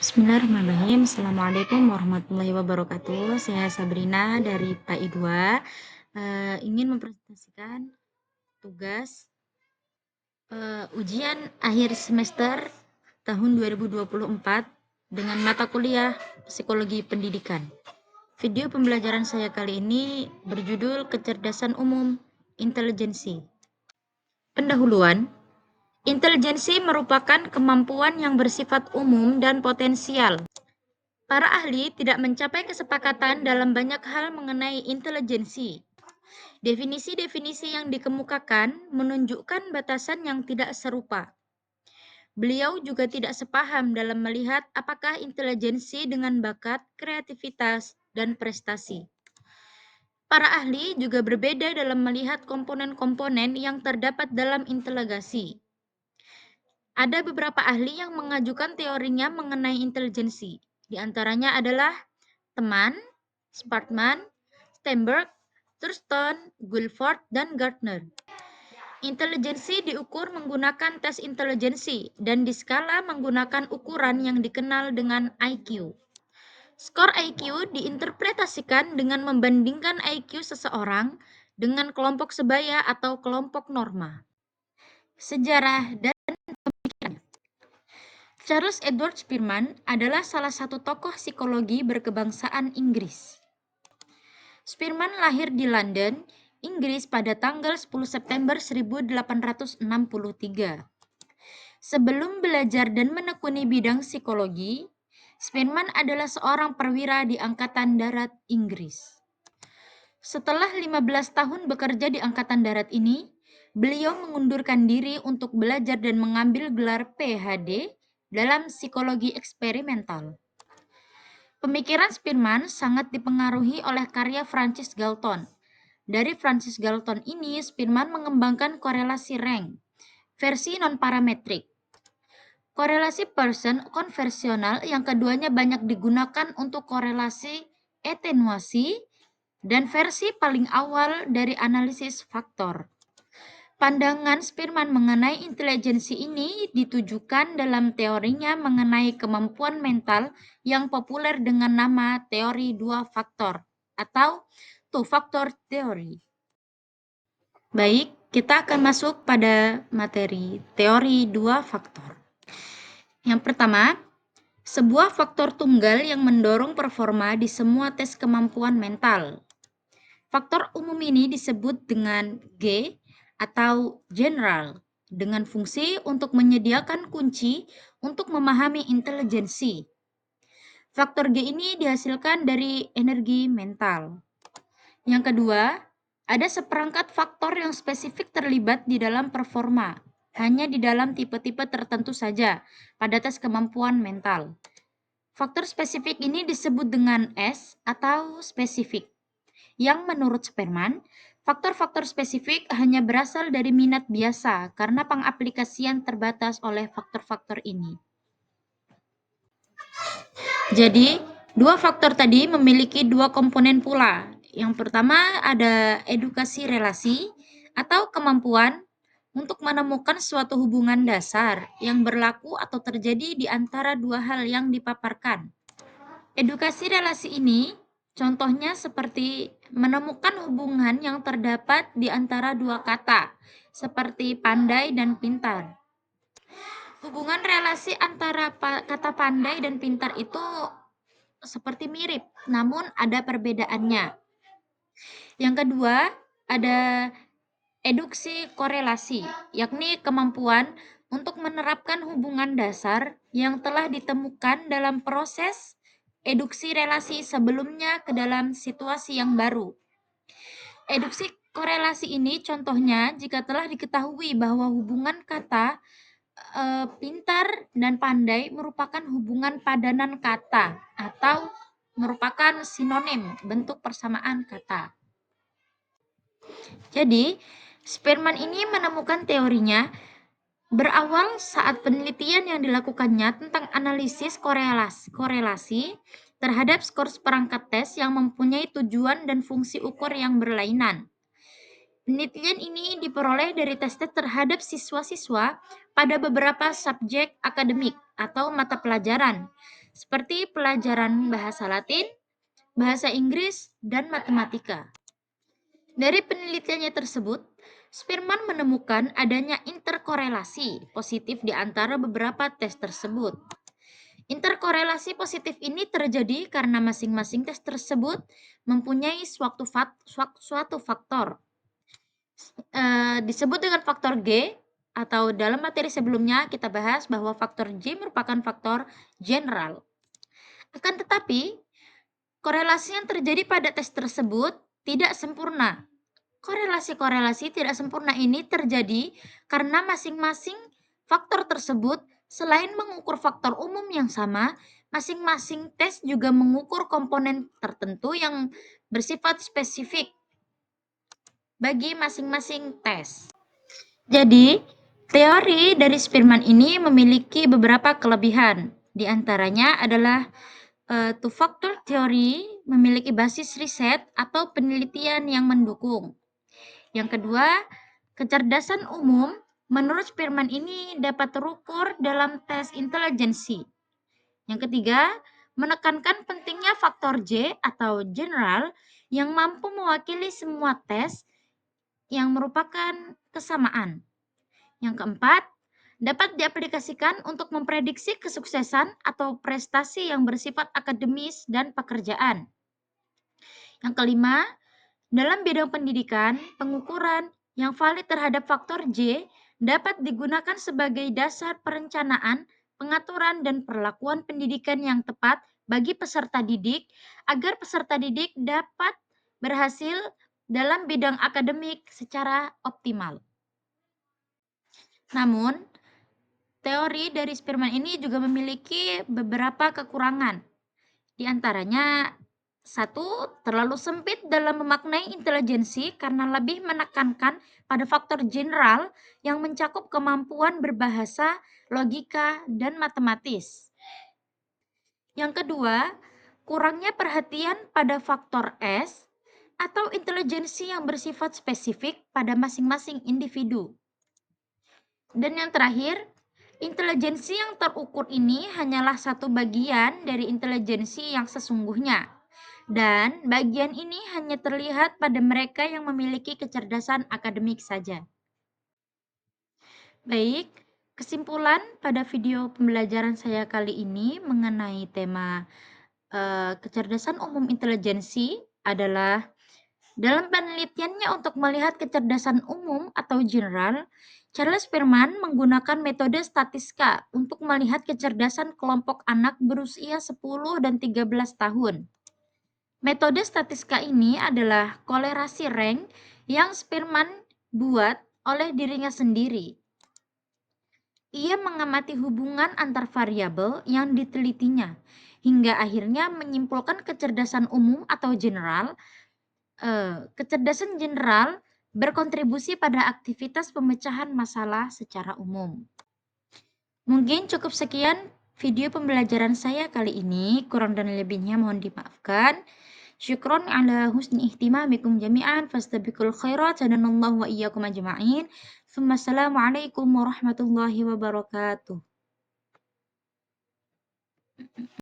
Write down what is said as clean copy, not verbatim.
Bismillahirrahmanirrahim. Assalamualaikum warahmatullahi wabarakatuh. Saya Sabrina dari PAI 2, ingin mempresentasikan tugas ujian akhir semester tahun 2024 dengan mata kuliah Psikologi Pendidikan. Video pembelajaran saya kali ini berjudul Kecerdasan Umum Intelijensi. Pendahuluan. Intelijensi merupakan kemampuan yang bersifat umum dan potensial. Para ahli tidak mencapai kesepakatan dalam banyak hal mengenai intelijensi. Definisi-definisi yang dikemukakan menunjukkan batasan yang tidak serupa. Beliau juga tidak sepaham dalam melihat apakah intelijensi dengan bakat, kreativitas, dan prestasi. Para ahli juga berbeda dalam melihat komponen-komponen yang terdapat dalam intelijensi. Ada beberapa ahli yang mengajukan teorinya mengenai intelijensi. Di antaranya adalah Teman, Spartman, Steinberg, Thurston, Guilford, dan Gardner. Intelijensi diukur menggunakan tes intelijensi dan diskala menggunakan ukuran yang dikenal dengan IQ. Skor IQ diinterpretasikan dengan membandingkan IQ seseorang dengan kelompok sebaya atau kelompok norma. Sejarah dan pemikiran. Charles Edward Spearman adalah salah satu tokoh psikologi berkebangsaan Inggris. Spearman lahir di London, Inggris pada tanggal 10 September 1863. Sebelum belajar dan menekuni bidang psikologi, Spearman adalah seorang perwira di Angkatan Darat Inggris. Setelah 15 tahun bekerja di Angkatan Darat ini, beliau mengundurkan diri untuk belajar dan mengambil gelar PhD dalam psikologi eksperimental. Pemikiran Spearman sangat dipengaruhi oleh karya Francis Galton. Dari Francis Galton ini, Spearman mengembangkan korelasi rank, versi non-parametrik. Korelasi Pearson konvensional yang keduanya banyak digunakan untuk korelasi atenuasi dan versi paling awal dari analisis faktor. Pandangan Spearman mengenai intelijensi ini ditujukan dalam teorinya mengenai kemampuan mental yang populer dengan nama teori dua faktor atau two-factor theory. Baik, kita akan masuk pada materi teori dua faktor. Yang pertama, sebuah faktor tunggal yang mendorong performa di semua tes kemampuan mental. Faktor umum ini disebut dengan G atau general, dengan fungsi untuk menyediakan kunci untuk memahami intelijensi. Faktor G ini dihasilkan dari energi mental. Yang kedua, ada seperangkat faktor yang spesifik terlibat di dalam performa, hanya di dalam tipe-tipe tertentu saja pada tes kemampuan mental. Faktor spesifik ini disebut dengan S atau spesifik. Yang menurut Spearman, faktor-faktor spesifik hanya berasal dari minat biasa karena pengaplikasian terbatas oleh faktor-faktor ini. Jadi, dua faktor tadi memiliki dua komponen pula. Yang pertama ada edukasi relasi atau kemampuan untuk menemukan suatu hubungan dasar yang berlaku atau terjadi di antara dua hal yang dipaparkan. Edukasi relasi ini contohnya seperti menemukan hubungan yang terdapat di antara dua kata, seperti pandai dan pintar. Hubungan relasi antara kata pandai dan pintar itu seperti mirip, namun ada perbedaannya. Yang kedua, ada eduksi korelasi, yakni kemampuan untuk menerapkan hubungan dasar yang telah ditemukan dalam proses eduksi relasi sebelumnya ke dalam situasi yang baru. Eduksi korelasi ini contohnya jika telah diketahui bahwa hubungan kata pintar dan pandai merupakan hubungan padanan kata atau merupakan sinonim bentuk persamaan kata. Jadi, Spearman ini menemukan teorinya berawal saat penelitian yang dilakukannya tentang analisis korelasi terhadap skor seperangkat tes yang mempunyai tujuan dan fungsi ukur yang berlainan. Penelitian ini diperoleh dari tes-tes terhadap siswa-siswa pada beberapa subjek akademik atau mata pelajaran, seperti pelajaran bahasa Latin, bahasa Inggris, dan matematika. Dari penelitiannya tersebut, Spearman menemukan adanya interkorelasi positif di antara beberapa tes tersebut. Interkorelasi positif ini terjadi karena masing-masing tes tersebut mempunyai suatu faktor. Disebut dengan faktor G, atau dalam materi sebelumnya kita bahas bahwa faktor G merupakan faktor general. Akan tetapi, korelasi yang terjadi pada tes tersebut tidak sempurna. Korelasi-korelasi tidak sempurna ini terjadi karena masing-masing faktor tersebut selain mengukur faktor umum yang sama, masing-masing tes juga mengukur komponen tertentu yang bersifat spesifik bagi masing-masing tes. Jadi, teori dari Spearman ini memiliki beberapa kelebihan. Di antaranya adalah two-factor theory memiliki basis riset atau penelitian yang mendukung. Yang kedua, kecerdasan umum menurut Spearman ini dapat terukur dalam tes intelijensi. Yang ketiga, menekankan pentingnya faktor J atau general yang mampu mewakili semua tes yang merupakan kesamaan. Yang keempat, dapat diaplikasikan untuk memprediksi kesuksesan atau prestasi yang bersifat akademis dan pekerjaan. Yang kelima, dalam bidang pendidikan, pengukuran yang valid terhadap faktor J dapat digunakan sebagai dasar perencanaan, pengaturan, dan perlakuan pendidikan yang tepat bagi peserta didik agar peserta didik dapat berhasil dalam bidang akademik secara optimal. Namun, teori dari Spearman ini juga memiliki beberapa kekurangan. Di antaranya, satu, terlalu sempit dalam memaknai intelijensi karena lebih menekankan pada faktor general yang mencakup kemampuan berbahasa, logika, dan matematis. Yang kedua, kurangnya perhatian pada faktor S atau intelijensi yang bersifat spesifik pada masing-masing individu. Dan yang terakhir, intelijensi yang terukur ini hanyalah satu bagian dari intelijensi yang sesungguhnya. Dan bagian ini hanya terlihat pada mereka yang memiliki kecerdasan akademik saja. Baik, kesimpulan pada video pembelajaran saya kali ini mengenai tema kecerdasan umum intelijensi adalah dalam penelitiannya untuk melihat kecerdasan umum atau general, Charles Spearman menggunakan metode statistika untuk melihat kecerdasan kelompok anak berusia 10 dan 13 tahun. Metode statistika ini adalah kolerasi rank yang Spearman buat oleh dirinya sendiri. Ia mengamati hubungan antar variabel yang ditelitinya, hingga akhirnya menyimpulkan kecerdasan umum atau general. Kecerdasan general berkontribusi pada aktivitas pemecahan masalah secara umum. Mungkin cukup sekian video pembelajaran saya kali ini, kurang dan lebihnya mohon dimaafkan. Syukron ala husni ihtimamikum jami'an fastabiqul khairat sananallahu wa iyyakum ajma'in. Assalamualaikum warahmatullahi wabarakatuh.